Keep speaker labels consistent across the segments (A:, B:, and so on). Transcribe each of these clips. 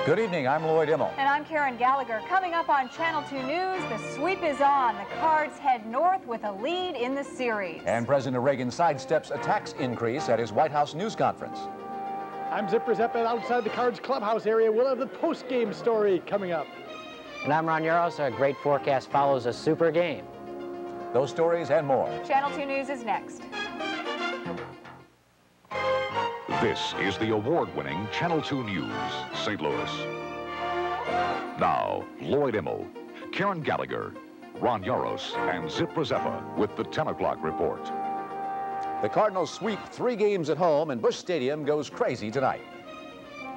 A: Good evening, I'm Lloyd Immel.
B: And I'm Karen Gallagher. Coming up on Channel 2 News, the sweep is on. The Cards head north with a lead in the series.
A: And President Reagan sidesteps a tax increase at his White House news conference.
C: I'm Zip Precepit outside the Cards clubhouse area. We'll have the post-game story coming up.
D: And I'm Ron Yaros. A great forecast follows a super game.
A: Those stories and more.
B: Channel 2 News is next.
E: This is the award-winning Channel 2 News, St. Louis. Now, Lloyd Immel, Karen Gallagher, Ron Yaros, and Zip Precepit with the 10 o'clock report.
A: The Cardinals sweep 3 games at home, and Busch Stadium goes crazy tonight.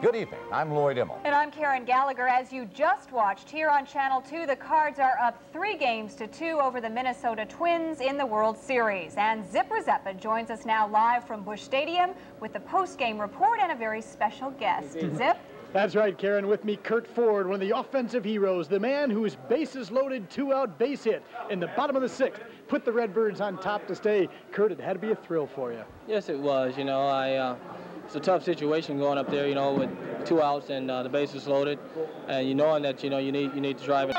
A: Good evening, I'm Lloyd Immel.
B: And I'm Karen Gallagher. As you just watched here on Channel 2, the Cards are up 3 games to 2 over the Minnesota Twins in the World Series. And Zip Precepit joins us now live from Busch Stadium with the post-game report and a very special guest. Zip?
C: That's right, Karen. With me, Kurt Ford, one of the offensive heroes, the man whose bases loaded 2-out base hit in the bottom of the 6th put the Redbirds on top to stay. Kurt, it had to be a thrill for you.
F: Yes, it was. It's a tough situation going up there, with 2 outs and the bases loaded, and knowing that you need to drive it.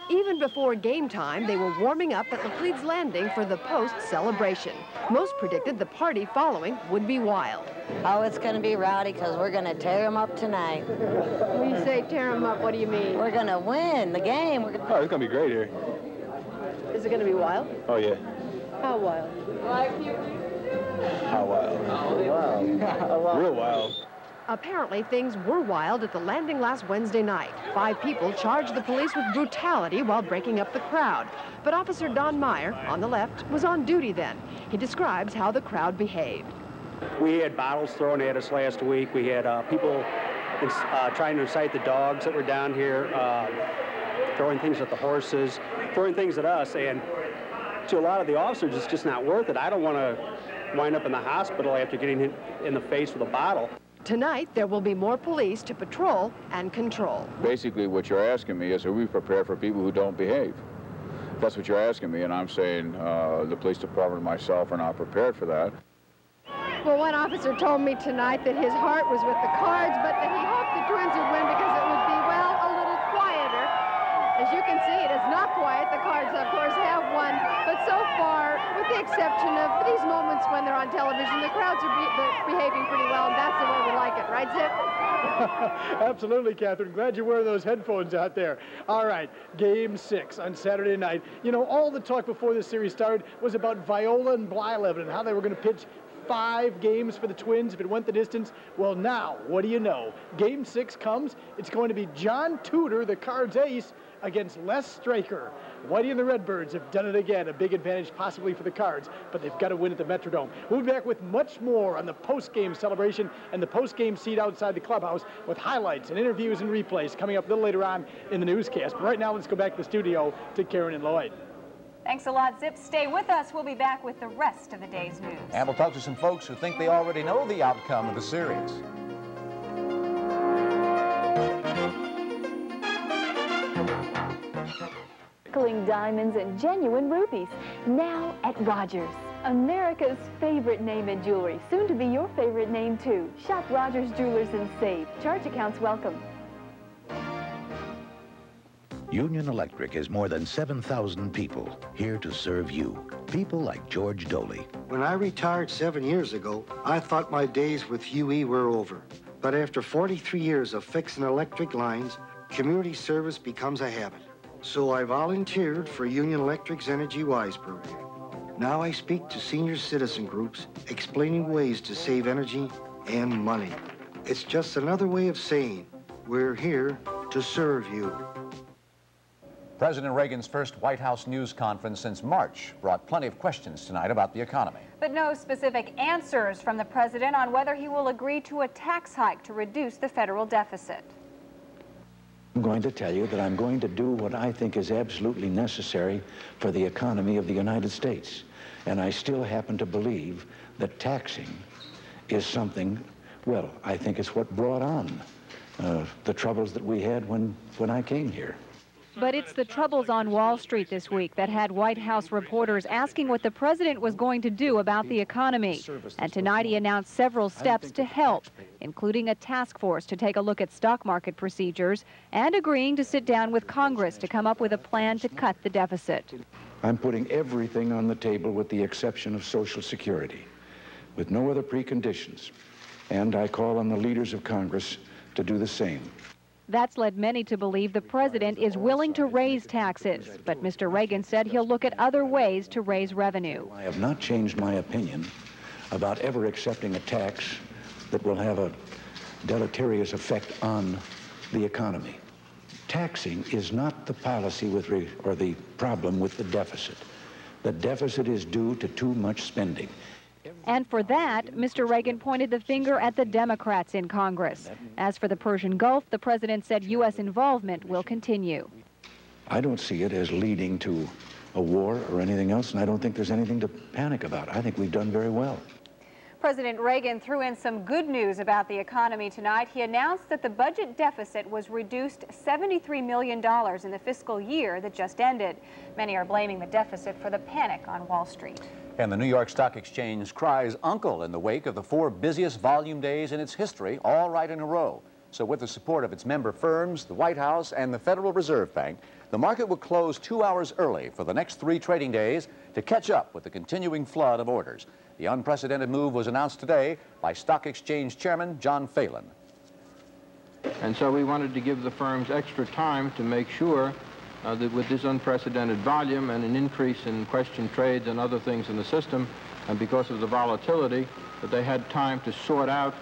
G: Even before game time, they were warming up at Laclede's Landing for the post-celebration. Most predicted the party following would be wild.
H: Oh, it's going to be rowdy because we're going to tear them up tonight.
G: When you say tear them up, what do you mean?
H: We're going to win the game.
I: Oh, it's going to be great here.
G: Is it going to be wild?
I: Oh, yeah.
G: How wild?
I: How wild? Real wild.
G: Apparently, things were wild at the Landing last Wednesday night. 5 people charged the police with brutality while breaking up the crowd. But Officer Don Meyer, on the left, was on duty then. He describes how the crowd behaved.
J: We had bottles thrown at us last week. We had people trying to incite the dogs that were down here, throwing things at the horses, throwing things at us. And to a lot of the officers, it's just not worth it. I don't want to wind up in the hospital after getting hit in the face with a bottle.
G: Tonight, there will be more police to patrol and control.
I: Basically, what you're asking me is, are we prepared for people who don't behave? That's what you're asking me, and I'm saying the police department and myself are not prepared for that.
G: Well, one officer told me tonight that his heart was with the Cards, but that he hoped the Twins would win because it would be, well, a little quieter. As you can see, it is not quiet. The Cards, of course, have won. But so far, with the exception of these moments when they're on television, the crowds are behaving pretty well, and that's the way we like it. Right, Zip?
C: Absolutely, Catherine. Glad you're wearing those headphones out there. All right, Game 6 on Saturday night. All the talk before this series started was about Viola and Blyleven and how they were going to pitch 5 games for the Twins if it went the distance. Well, now, what do you know? Game 6 comes. It's going to be John Tudor, the Cards ace, against Les Straker. Whitey and the Redbirds have done it again. A big advantage possibly for the Cards, but they've got to win at the Metrodome. We'll be back with much more on the post-game celebration and the post-game seat outside the clubhouse with highlights and interviews and replays coming up a little later on in the newscast. But right now, let's go back to the studio to Karen and Lloyd.
B: Thanks a lot, Zip. Stay with us. We'll be back with the rest of the day's news.
A: And we'll talk to some folks who think they already know the outcome of the series.
K: Sparkling diamonds and genuine rubies. Now at Rogers. America's favorite name in jewelry. Soon to be your favorite name, too. Shop Rogers Jewelers and save. Charge accounts welcome.
L: Union Electric has more than 7,000 people here to serve you. People like George Doley.
M: When I retired 7 years ago, I thought my days with UE were over. But after 43 years of fixing electric lines, community service becomes a habit. So I volunteered for Union Electric's Energy Wise program. Now I speak to senior citizen groups explaining ways to save energy and money. It's just another way of saying we're here to serve you.
A: President Reagan's first White House news conference since March brought plenty of questions tonight about the economy.
B: But no specific answers from the president on whether he will agree to a tax hike to reduce the federal deficit.
L: I'm going to tell you that I'm going to do what I think is absolutely necessary for the economy of the United States. And I still happen to believe that taxing is something, well, I think it's what brought on the troubles that we had when I came here.
B: But it's the troubles on Wall Street this week that had White House reporters asking what the president was going to do about the economy. And tonight he announced several steps to help, including a task force to take a look at stock market procedures and agreeing to sit down with Congress to come up with a plan to cut the deficit.
L: I'm putting everything on the table with the exception of Social Security, with no other preconditions. And I call on the leaders of Congress to do the same.
B: That's led many to believe the president is willing to raise taxes. But Mr. Reagan said he'll look at other ways to raise revenue.
L: I have not changed my opinion about ever accepting a tax that will have a deleterious effect on the economy. Taxing is not the policy or the problem with the deficit. The deficit is due to too much spending.
B: And for that, Mr. Reagan pointed the finger at the Democrats in Congress. As for the Persian Gulf, the president said U.S. involvement will continue.
L: I don't see it as leading to a war or anything else, and I don't think there's anything to panic about. I think we've done very well.
B: President Reagan threw in some good news about the economy tonight. He announced that the budget deficit was reduced $73 million in the fiscal year that just ended. Many are blaming the deficit for the panic on Wall Street.
A: And the New York Stock Exchange cries uncle in the wake of the 4 busiest volume days in its history, all right in a row. So with the support of its member firms, the White House, and the Federal Reserve Bank, the market will close 2 hours early for the next 3 trading days to catch up with the continuing flood of orders. The unprecedented move was announced today by Stock Exchange Chairman John Phelan.
N: And so we wanted to give the firms extra time to make sure that with this unprecedented volume and an increase in question trades and other things in the system, and because of the volatility, that they had time to sort out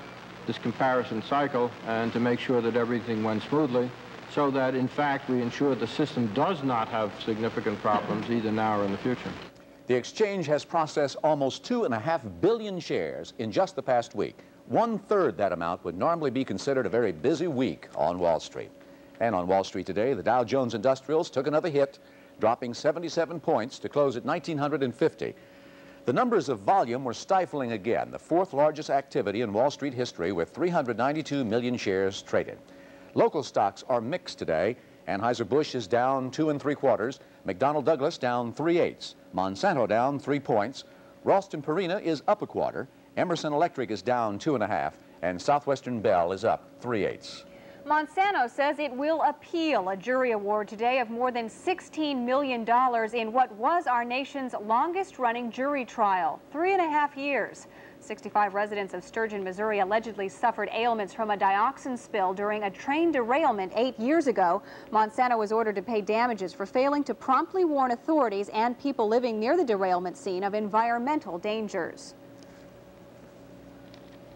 N: this comparison cycle and to make sure that everything went smoothly, so that in fact we ensure the system does not have significant problems either now or in the future.
A: The exchange has processed almost 2.5 billion shares in just the past week. 1/3 that amount would normally be considered a very busy week on Wall Street. And on Wall Street today, the Dow Jones Industrials took another hit, dropping 77 points to close at 1,950. The numbers of volume were stifling again, the 4th largest activity in Wall Street history with 392 million shares traded. Local stocks are mixed today. Anheuser-Busch is down 2 3/4, McDonnell Douglas down 3/8, Monsanto down 3 points, Ralston Purina is up 1/4, Emerson Electric is down 2 1/2, and Southwestern Bell is up 3/8.
B: Monsanto says it will appeal a jury award today of more than $16 million in what was our nation's longest-running jury trial, 3.5 years. 65 residents of Sturgeon, Missouri allegedly suffered ailments from a dioxin spill during a train derailment 8 years ago. Monsanto was ordered to pay damages for failing to promptly warn authorities and people living near the derailment scene of environmental dangers.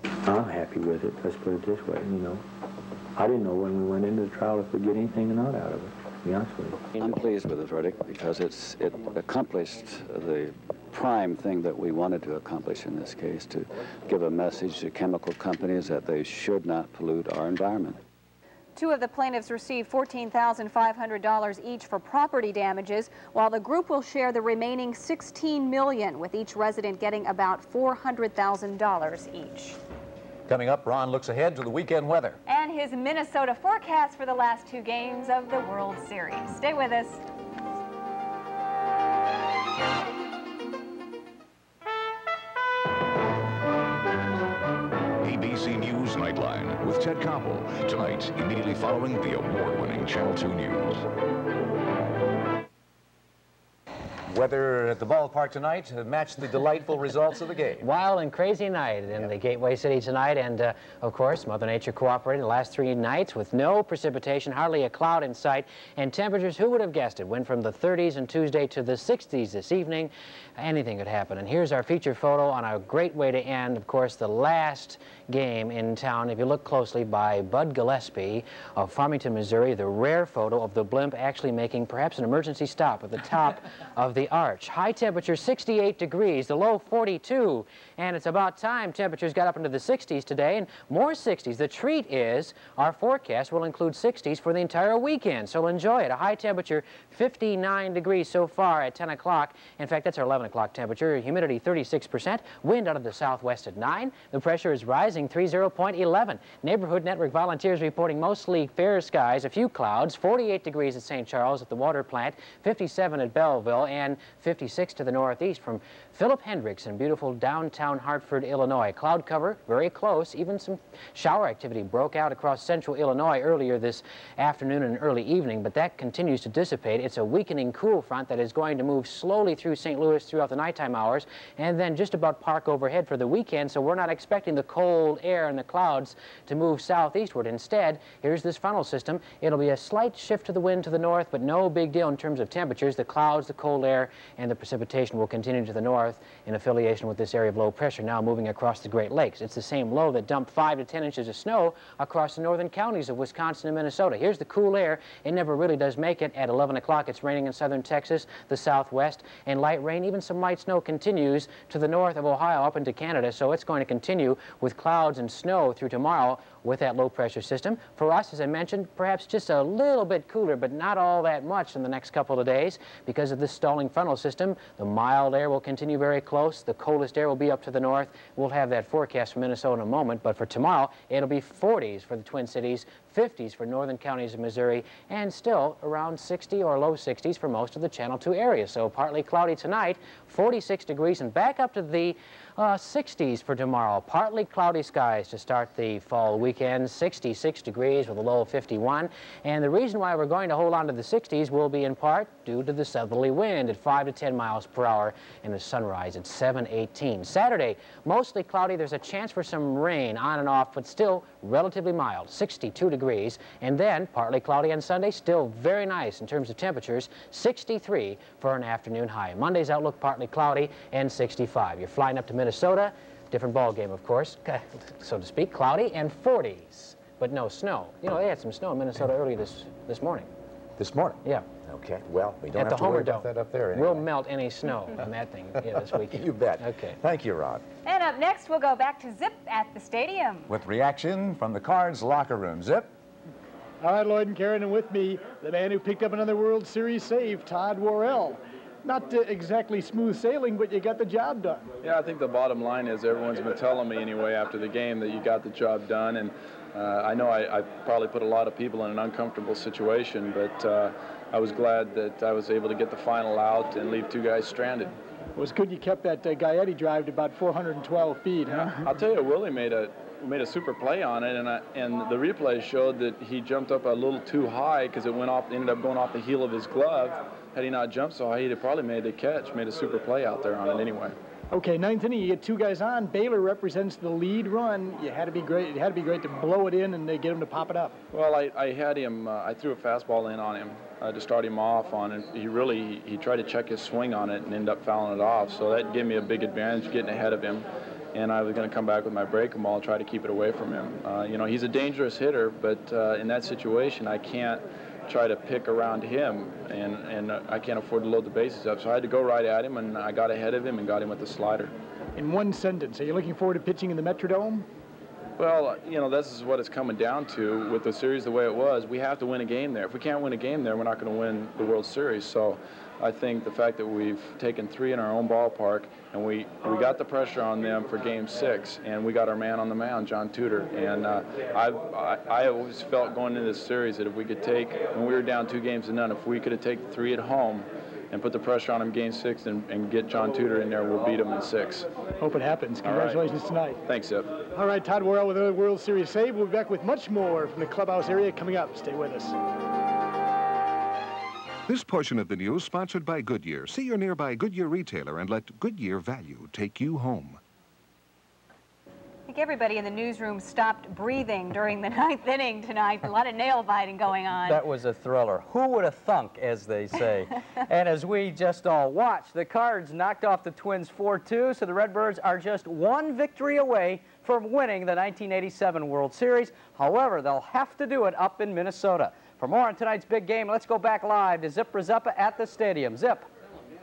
O: I'm happy with it, let's put it this way, you know. I didn't know when we went into the trial if we'd get anything or not out of it, to be honest with you.
P: I'm pleased with the verdict because it accomplished the prime thing that we wanted to accomplish in this case, to give a message to chemical companies that they should not pollute our environment.
B: 2 of the plaintiffs received $14,500 each for property damages, while the group will share the remaining $16 million, with each resident getting about $400,000 each.
A: Coming up, Ron looks ahead to the weekend weather.
B: And his Minnesota forecast for the last 2 games of the World Series. Stay with us.
E: ABC News Nightline with Ted Koppel. Tonight, immediately following the award-winning Channel 2 News.
A: Weather at the ballpark tonight matched the delightful results of the game.
D: Wild and crazy night in the Gateway City tonight, and of course, Mother Nature cooperated the last 3 nights with no precipitation, hardly a cloud in sight, and temperatures, who would have guessed it, went from the 30s on Tuesday to the 60s this evening. Anything could happen. And here's our feature photo on a great way to end, of course, the last game in town. If you look closely, by Bud Gillespie of Farmington, Missouri, the rare photo of the blimp actually making perhaps an emergency stop at the top of the the Arch. High temperature 68 degrees, the low 42. And it's about time temperatures got up into the 60s today, and more 60s. The treat is our forecast will include 60s for the entire weekend, so enjoy it. A high temperature 59 degrees so far at 10 o'clock. In fact, that's our 11 o'clock temperature. Humidity 36%. Wind out of the southwest at 9. The pressure is rising 30.11. Neighborhood Network volunteers reporting mostly fair skies, a few clouds. 48 degrees at St. Charles at the water plant, 57 at Belleville, and 56 to the northeast. From Philip Hendricks in beautiful downtown Hartford, Illinois. Cloud cover very close. Even some shower activity broke out across central Illinois earlier this afternoon and early evening, but that continues to dissipate. It's a weakening cool front that is going to move slowly through St. Louis throughout the nighttime hours and then just about park overhead for the weekend, so we're not expecting the cold air and the clouds to move southeastward. Instead, here's this frontal system. It'll be a slight shift to the wind to the north, but no big deal in terms of temperatures. The clouds, the cold air, and the precipitation will continue to the north in affiliation with this area of low pressure now moving across the Great Lakes. It's the same low that dumped 5 to 10 inches of snow across the northern counties of Wisconsin and Minnesota. Here's the cool air. It never really does make it. At 11 o'clock, it's raining in southern Texas, the southwest, and light rain. Even some light snow continues to the north of Ohio up into Canada, so it's going to continue with clouds and snow through tomorrow with that low pressure system. For us, as I mentioned, perhaps just a little bit cooler, but not all that much in the next couple of days because of this stalling frontal system. The mild air will continue very close. The coldest air will be up to the north. We'll have that forecast for Minnesota in a moment, but for tomorrow, it'll be 40s for the Twin Cities, 50s for northern counties of Missouri, and still around 60 or low 60s for most of the Channel 2 area. So partly cloudy tonight, 46 degrees, and back up to the 60s for tomorrow. Partly cloudy skies to start the fall weekend, 66 degrees with a low of 51. And the reason why we're going to hold on to the 60s will be in part due to the southerly wind at 5 to 10 miles per hour and the sunrise at 7:18. Saturday, mostly cloudy. There's a chance for some rain on and off, but still relatively mild, 62 degrees. And then partly cloudy on Sunday, still very nice in terms of temperatures, 63 for an afternoon high. Monday's outlook partly cloudy and 65. You're flying up to Minnesota, different ball game, of course, so to speak, cloudy and 40s, but no snow. You know, they had some snow in Minnesota early this morning.
A: This morning?
D: Yeah.
A: Okay, well, we don't
D: have
A: have
D: to worry about
A: that up there anyway.
D: We'll melt any snow on that thing this weekend.
A: You bet.
D: Okay.
A: Thank you, Ron.
B: And up next, we'll go back to Zip at the stadium.
A: With reaction from the Cards locker room. Zip?
C: All right, Lloyd and Karen, and with me, the man who picked up another World Series save, Todd Worrell. Not exactly smooth sailing, but you got the job done.
Q: Yeah, I think the bottom line is everyone's been telling me anyway after the game that you got the job done, and I know I probably put a lot of people in an uncomfortable situation, but I was glad that I was able to get the final out and leave 2 guys stranded.
C: It was good you kept that Gaetti drive to about 412 feet, huh?
Q: I'll tell you, Willie made a super play on it, and the replay showed that he jumped up a little too high because it ended up going off the heel of his glove. Had he not jumped so high, he'd have probably made the catch, made a super play out there on it anyway.
C: Okay, 9th inning, you get 2 guys on. Baylor represents the lead run. You had to be great. It had to be great to blow it in and get him to pop it up.
Q: Well, I had him. I threw a fastball in on him to start him off on, and he tried to check his swing on it and ended up fouling it off. So that gave me a big advantage getting ahead of him. And I was going to come back with my breaking ball and try to keep it away from him. You know, he's a dangerous hitter, but in that situation, I can't try to pick around him, and I can't afford to load the bases up. So I had to go right at him, and I got ahead of him and got him with the slider.
C: In one sentence, are you looking forward to pitching in the Metrodome?
Q: Well, you know, this is what it's coming down to with the series the way it was. We have to win a game there. If we can't win a game there, we're not going to win the World Series. So I think the fact that we've taken 3 in our own ballpark, and we got the pressure on them for Game 6, and we got our man on the mound, John Tudor. And I always felt going into this series that if we could take, when we were down 2-0, if we could have taken 3 at home and put the pressure on him Game 6 and get John Tudor in there, we'll beat him in 6.
C: Hope it happens. Congratulations tonight.
Q: Thanks, Zip.
C: All right, Todd Worrell with another World Series save. We'll be back with much more from the clubhouse area coming up. Stay with us.
R: This portion of the news sponsored by Goodyear. See your nearby Goodyear retailer and let Goodyear value take you home.
B: I think everybody in the newsroom stopped breathing during the 9th inning tonight. A lot of nail biting going on.
S: That was a thriller. Who would have thunk, as they say. And as we just all watched, the Cards knocked off the Twins 4-2, so the Redbirds are just 1 victory away from winning the 1987 World Series. However, they'll have to do it up in Minnesota. For more on tonight's big game, let's go back live to Zip Rzeppa at the stadium. Zip.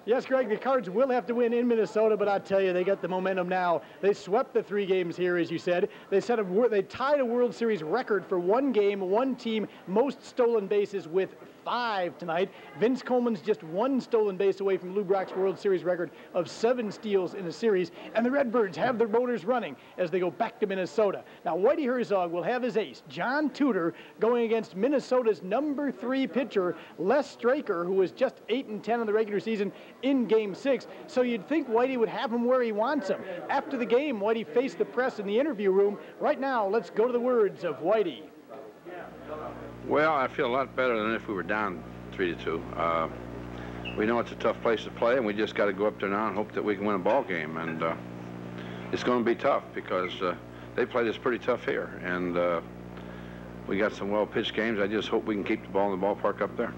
C: Yes, Greg, the Cards will have to win in Minnesota, but I tell you, they got the momentum now. They swept the 3 games here, as you said. They tied a World Series record for one game, one team, most stolen bases with 5 tonight. Vince Coleman's just 1 stolen base away from Lou Brock's World Series record of 7 steals in a series, and the Redbirds have their motors running as they go back to Minnesota. Now, Whitey Herzog will have his ace, John Tudor, going against Minnesota's number 3 pitcher, Les Straker, who was just 8-10 in the regular season in Game 6. So you'd think Whitey would have him where he wants him. After the game, Whitey faced the press in the interview room. Right now, let's go to the words of Whitey.
T: Well, I feel a lot better than if we were down 3-2. We know it's a tough place to play, and we just got to go up there now and hope that we can win a ball game. And it's going to be tough because they played us pretty tough here, and we got some well-pitched games. I just hope we can keep the ball in the ballpark up there.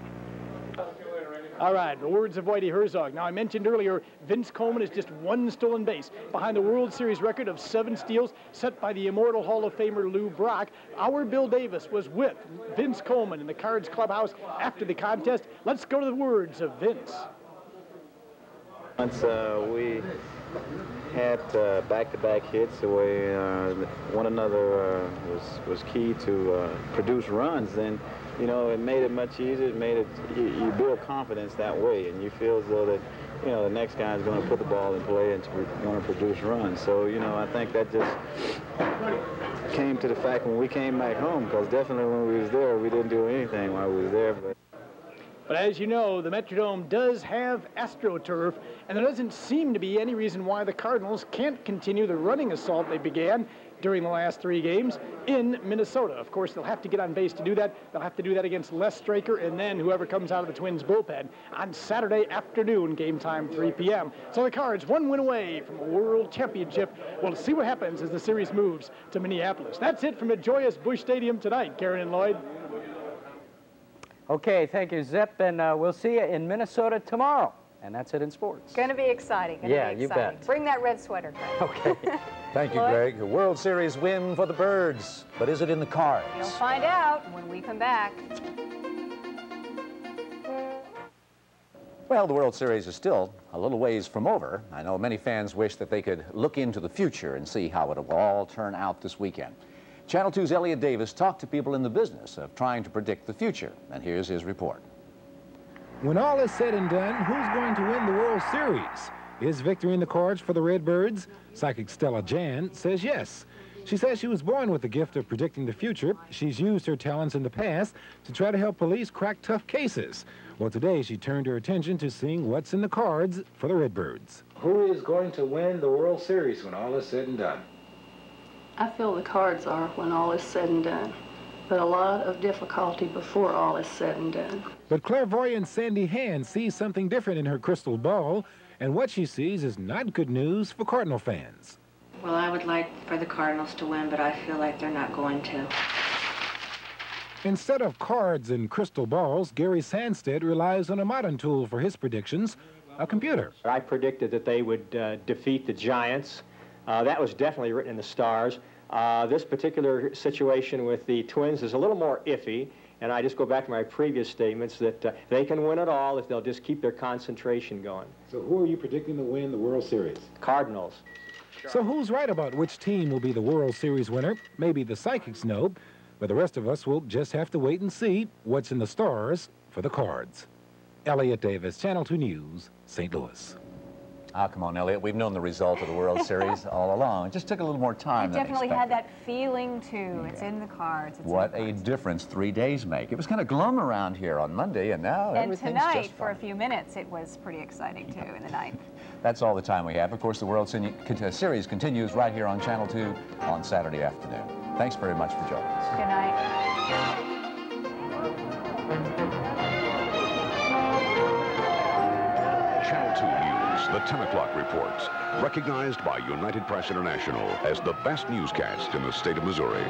C: All right, the words of Whitey Herzog. Now, I mentioned earlier, Vince Coleman is just 1 stolen base behind the World Series record of 7 steals set by the immortal Hall of Famer Lou Brock. Our Bill Davis was with Vince Coleman in the Cards clubhouse after the contest. Let's go to the words of Vince.
O: Once we had back-to-back hits, the way one another was key to produce runs, then you know, it made it much easier. It made it, you build confidence that way, and you feel as though that, you know, the next guy is going to put the ball in play and want to produce runs. So, you know, I think that just came to the fact when we came back home, because definitely when we was there, we didn't do anything while we was there.
C: But as you know, the Metrodome does have AstroTurf, and there doesn't seem to be any reason why the Cardinals can't continue the running assault they began during the last 3 games in Minnesota. Of course, they'll have to get on base to do that. They'll have to do that against Les Straker and then whoever comes out of the Twins bullpen on Saturday afternoon, game time 3 p.m. So the Cards 1 win away from a World Championship. We'll see what happens as the series moves to Minneapolis. That's it from a joyous Busch Stadium tonight. Karen and Lloyd.
S: Okay, thank you, Zip, and we'll see you in Minnesota tomorrow. And that's it in sports.
B: Going to be exciting.
S: Yeah, you bet.
B: Bring that red sweater, Greg.
S: Okay.
A: Thank you, Greg. A World Series win for the Birds. But is it in the cards?
B: You'll find out when we come back.
A: Well, the World Series is still a little ways from over. I know many fans wish that they could look into the future and see how it will all turn out this weekend. Channel 2's Elliot Davis talked to people in the business of trying to predict the future. And here's his report.
U: When all is said and done, who's going to win the World Series? Is victory in the cards for the Redbirds? Psychic Stella Jan says yes. She says she was born with the gift of predicting the future. She's used her talents in the past to try to help police crack tough cases. Well, today she turned her attention to seeing what's in the cards for the Redbirds.
L: Who is going to win the World Series when all is said and done?
V: I feel the Cards are when all is said and done, but a lot of difficulty before all is said and done.
U: But clairvoyant Sandy Hand sees something different in her crystal ball, and what she sees is not good news for Cardinal fans.
W: Well, I would like for the Cardinals to win, but I feel like they're not going to.
U: Instead of cards and crystal balls, Gary Sandstead relies on a modern tool for his predictions, a computer.
X: I predicted that they would defeat the Giants. That was definitely written in the stars. This particular situation with the Twins is a little more iffy, and I just go back to my previous statements that they can win it all if they'll just keep their concentration going.
L: So who are you predicting to win the World Series?
X: Cardinals.
U: So who's right about which team will be the World Series winner? Maybe the Psychics know, but the rest of us will just have to wait and see what's in the stars for the Cards. Elliot Davis, Channel 2 News, St. Louis.
A: Ah, come on, Elliot. We've known the result of the World Series all along. It just took a little more time than
B: definitely
A: expected.
B: had that feeling, too. It's in the cards.
A: What a difference 3 days make. It was kind of glum around here on Monday, and now everything's just
B: tonight,
A: fine.
B: for a few minutes, it was pretty exciting, too, in the ninth.
A: That's all the time we have. Of course, the World Series continues right here on Channel 2 on Saturday afternoon. Thanks very much for joining us.
B: Good night.
E: Channel 2 News, the 10 o'clock report, recognized by United Press International as the best newscast in the state of Missouri.